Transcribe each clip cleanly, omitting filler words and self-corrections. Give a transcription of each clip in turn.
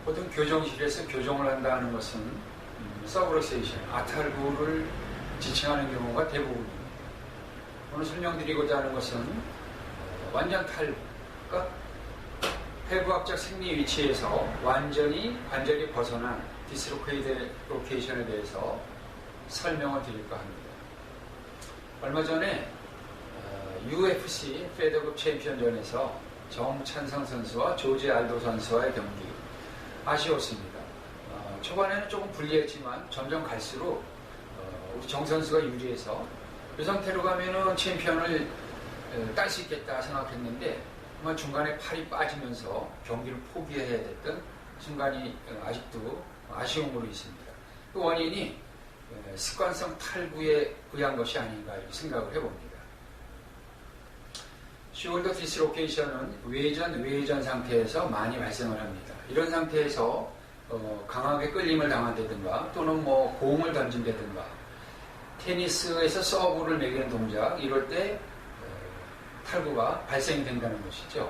보통 교정실에서 교정을 한다는 것은 서브럭세이션, 아탈구를 지칭하는 경우가 대부분입니다. 오늘 설명드리고자 하는 것은 완전 탈구, 그러니까 폐부학적 생리 위치에서 완전히 관절이 벗어난 디스로케이드 로케이션에 대해서 설명을 드릴까 합니다. 얼마 전에 UFC 페더급 챔피언전에서 정찬성 선수와 조지 알도 선수와의 경기 아쉬웠습니다. 초반에는 조금 불리했지만 점점 갈수록 우리 정 선수가 유리해서 이 상태로 가면은 챔피언을 딸 수 있겠다 생각했는데 정말 중간에 팔이 빠지면서 경기를 포기해야 됐던 순간이 아직도 아쉬움으로 있습니다. 그 원인이 습관성 탈구에 의한 것이 아닌가 이렇게 생각을 해봅니다. 숄더 디스로케이션은 외전 상태에서 많이 발생을 합니다. 이런 상태에서 강하게 끌림을 당한다든가 또는 공을 던진다든가 테니스에서 서브를 매기는 동작 이럴 때 탈구가 발생이 된다는 것이죠.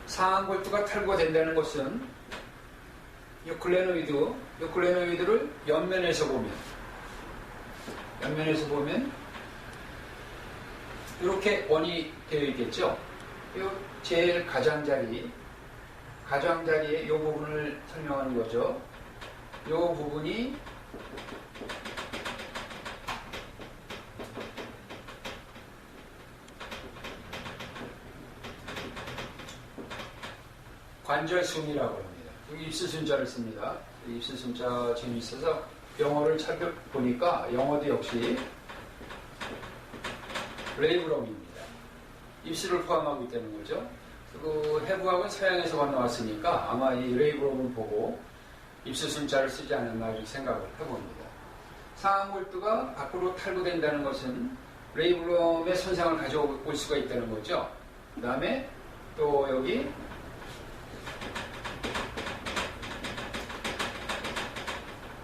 상안골두가 탈구가 된다는 것은 이 글레노이드를 옆면에서 보면 이렇게 원이 되어 있겠죠. 이 제일 가장자리에 이 부분을 설명하는 거죠. 이 부분이 관절순이라고 합니다. 여기 입술순자를 씁니다. 입술순자 재미있어서 영어를 찾아보니까 영어도 역시 레이브럼입니다. 입술을 포함하고 있다는 거죠. 그리고 해부학은 서양에서 건너왔으니까 아마 이 레이브럼을 보고 입술순자를 쓰지 않았나 이렇게 생각을 해봅니다. 상안골두가 밖으로 탈구된다는 것은 레이브럼의 손상을 가져올 수가 있다는 거죠. 그 다음에 또 여기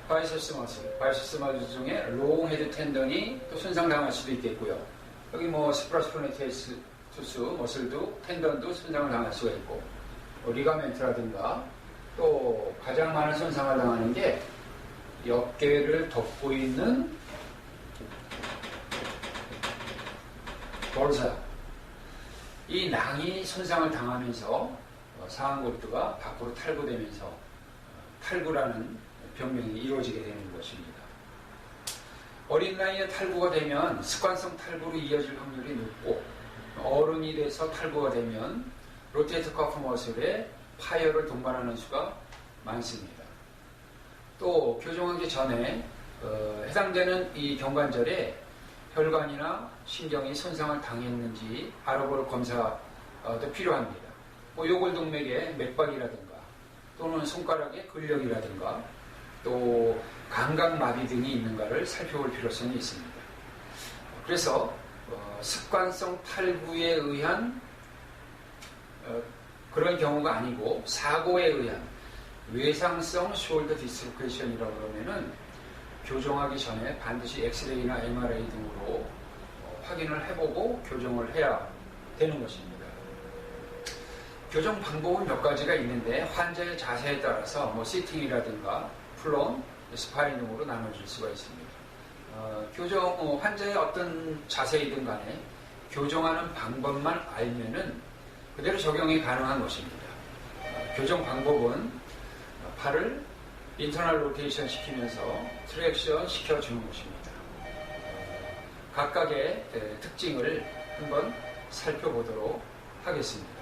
바이세스 머슬 중에 롱 헤드 텐던이 또 손상당할 수도 있겠고요. 여기 스프라스포네테스 투스 머슬도 텐던도 손상을 당할 수가 있고 리가멘트라든가 또 가장 많은 손상을 당하는 게 어깨를 덮고 있는 볼사 이 낭이 손상을 당하면서 상안골두가 밖으로 탈구되면서 탈구라는 병명이 이루어지게 되는 것입니다. 어린 나이에 탈구가 되면 습관성 탈구로 이어질 확률이 높고 어른이 돼서 탈구가 되면 로테이터 커프 머슬에 파열을 동반하는 수가 많습니다. 또 교정하기 전에 해당되는 이 경관절에 혈관이나 신경이 손상을 당했는지 알아볼 검사도 필요합니다. 요골동맥의 맥박이라든가 또는 손가락의 근력이라든가 또 감각마비 등이 있는가를 살펴볼 필요성이 있습니다. 그래서 습관성 탈구에 의한 그런 경우가 아니고 사고에 의한 외상성 숄더 디스로케이션이라고 그러면은 교정하기 전에 반드시 엑스레이나 MRI 등으로 확인을 해보고 교정을 해야 되는 것입니다. 교정 방법은 몇 가지가 있는데 환자의 자세에 따라서 시팅이라든가 플론, 스파인 등으로 나눠질 수가 있습니다. 환자의 어떤 자세이든 간에 교정하는 방법만 알면은 그대로 적용이 가능한 것입니다. 교정 방법은 팔을 인터널 로테이션 시키면서 트랙션 시켜주는 것입니다. 각각의 특징을 한번 살펴보도록 하겠습니다.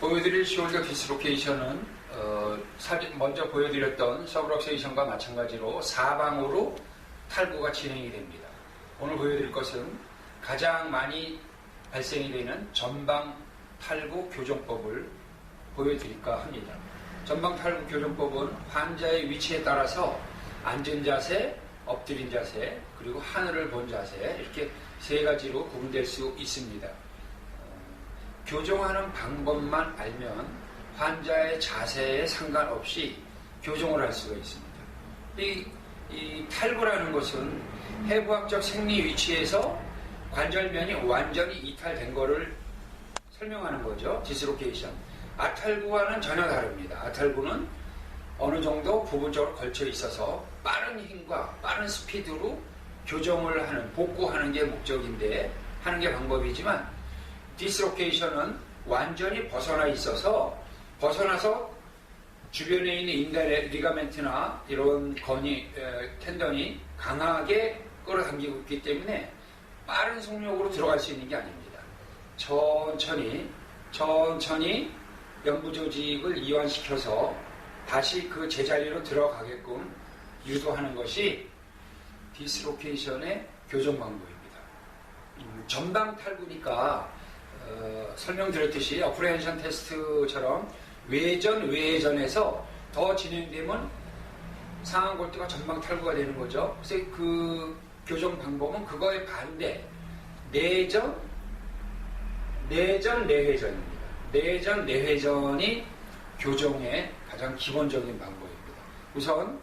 보여드릴 숄더 디스로케이션은 먼저 보여드렸던 서브럭세이션과 마찬가지로 사방으로 탈구가 진행이 됩니다. 오늘 보여드릴 것은 가장 많이 발생이 되는 전방 탈구 교정법을 보여드릴까 합니다. 전방 탈구 교정법은 환자의 위치에 따라서 앉은 자세, 엎드린 자세, 그리고 하늘을 본 자세 이렇게 세 가지로 구분될 수 있습니다. 교정하는 방법만 알면 환자의 자세에 상관없이 교정을 할 수가 있습니다. 이 탈구라는 것은 해부학적 생리 위치에서 관절면이 완전히 이탈된 거를 설명하는 거죠. 디스로케이션. 아탈구와는 전혀 다릅니다. 아탈구는 어느 정도 부분적으로 걸쳐 있어서 빠른 힘과 빠른 스피드로 교정을 하는, 복구하는 게 목적인데, 하는 게 방법이지만, 디스로케이션은 완전히 벗어나 있어서, 벗어나서 주변에 있는 인대 리가멘트나 이런 텐던이 강하게 끌어당기고 있기 때문에 빠른 속력으로 들어갈 수 있는 게 아닙니다. 천천히 연부 조직을 이완시켜서 다시 그 제자리로 들어가게끔 유도하는 것이 디스로케이션의 교정 방법입니다. 전방 탈구니까 설명드렸듯이 어프레hen션 테스트처럼 외전에서 더 진행되면 상한 골두가 전방 탈구가 되는 거죠. 그래서 그 교정 방법은 그거의 반대, 내전 내회전입니다. 내전 내회전이 교정의 가장 기본적인 방법입니다. 우선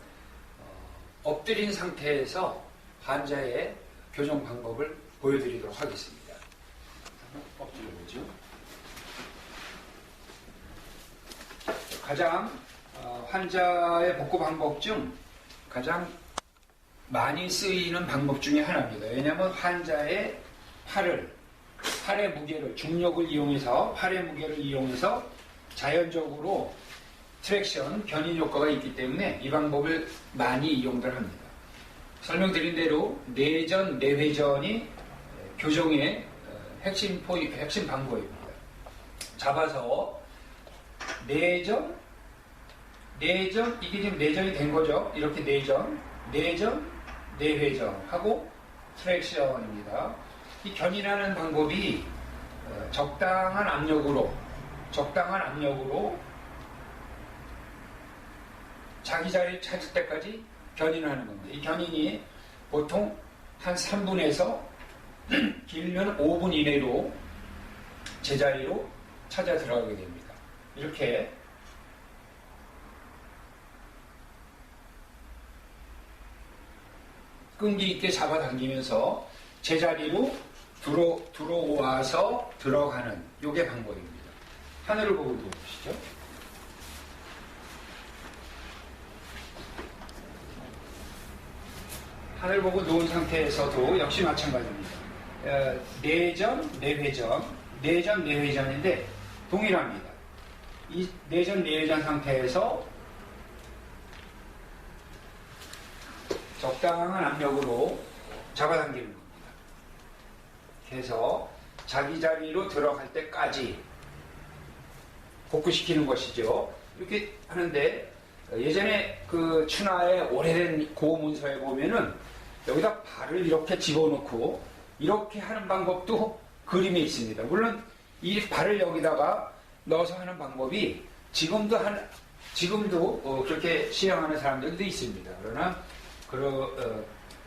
엎드린 상태에서 환자의 교정 방법을 보여드리도록 하겠습니다. 엎드려보죠. 가장 환자의 복구 방법 중 가장 많이 쓰이는 방법 중에 하나입니다. 왜냐하면 환자의 팔의 무게를, 중력을 이용해서, 팔의 무게를 이용해서 자연적으로 트랙션, 견인 효과가 있기 때문에 이 방법을 많이 이용들 합니다. 설명드린 대로 내전, 내회전이 교정의 핵심 방법입니다. 잡아서 내전, 이게 지금 내전이 된 거죠. 이렇게 내전, 내회전 하고 트랙션입니다. 이 견인하는 방법이 적당한 압력으로 자기 자리를 찾을 때까지 견인하는 겁니다. 이 견인이 보통 한 3분에서 길면 5분 이내로 제자리로 찾아 들어가게 됩니다. 이렇게 끈기 있게 잡아당기면서 제자리로 들어와서 들어가는 요게 방법입니다. 하늘을 보고 누워보시죠. 하늘 보고 누운 상태에서도 역시 마찬가지입니다. 내전, 내회전인데 동일합니다. 이 내전, 내회전 상태에서 적당한 압력으로 잡아당기는 겁니다. 그래서 자기 자리로 들어갈 때까지 복구시키는 것이죠. 이렇게 하는데 예전에 그 춘하의 오래된 고문서에 보면은 여기다 발을 이렇게 집어넣고 이렇게 하는 방법도 그림에 있습니다. 물론 이 발을 여기다가 넣어서 하는 방법이 지금도 그렇게 시행하는 사람들도 있습니다. 그러나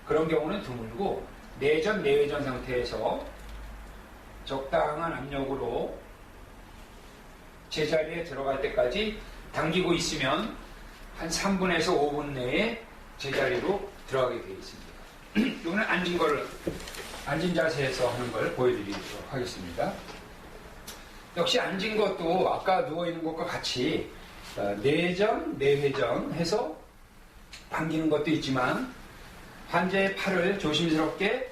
그런 경우는 드물고 내전, 내회전 상태에서 적당한 압력으로 제자리에 들어갈 때까지 당기고 있으면 한 3분에서 5분 내에 제자리로 들어가게 되어 있습니다. 이거는 앉은 자세에서 하는 걸 보여드리도록 하겠습니다. 역시 앉은 것도 아까 누워있는 것과 같이 내전, 내회전 해서 당기는 것도 있지만 환자의 팔을 조심스럽게,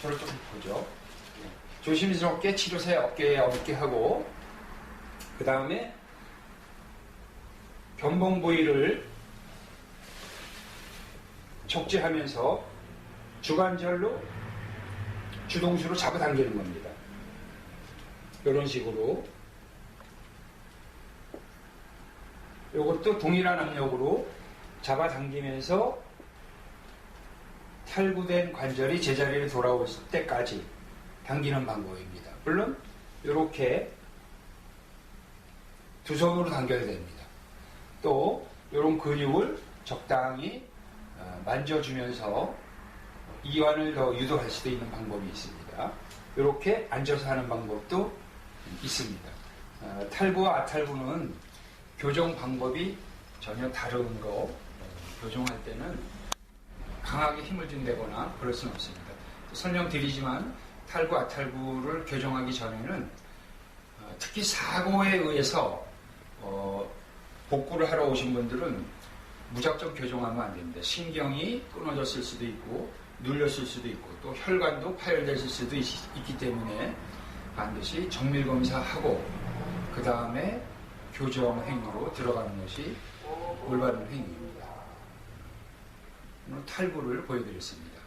저를 좀 보죠. 조심스럽게 치료사의 어깨에 얹게 하고 그 다음에 견봉 부위를 척지하면서 주관절로 주동수로 잡아당기는 겁니다. 이런 식으로 이것도 동일한 압력으로 잡아당기면서 탈구된 관절이 제자리에 돌아올 때까지 당기는 방법입니다. 물론 이렇게 두 손으로 당겨야 됩니다. 또 이런 근육을 적당히 만져주면서 이완을 더 유도할 수도 있는 방법이 있습니다. 이렇게 앉아서 하는 방법도 있습니다. 탈구와 아탈구는 교정 방법이 전혀 다른 거, 교정할 때는 강하게 힘을 준다거나 그럴 수는 없습니다. 설명드리지만 탈구, 아탈구를 교정하기 전에는 특히 사고에 의해서 복구를 하러 오신 분들은 무작정 교정하면 안 됩니다. 신경이 끊어졌을 수도 있고 눌렸을 수도 있고 또 혈관도 파열됐을 수도 있기 때문에 반드시 정밀검사하고 그 다음에 교정 행위로 들어가는 것이 올바른 행위입니다. 오늘 탈구를 보여드렸습니다.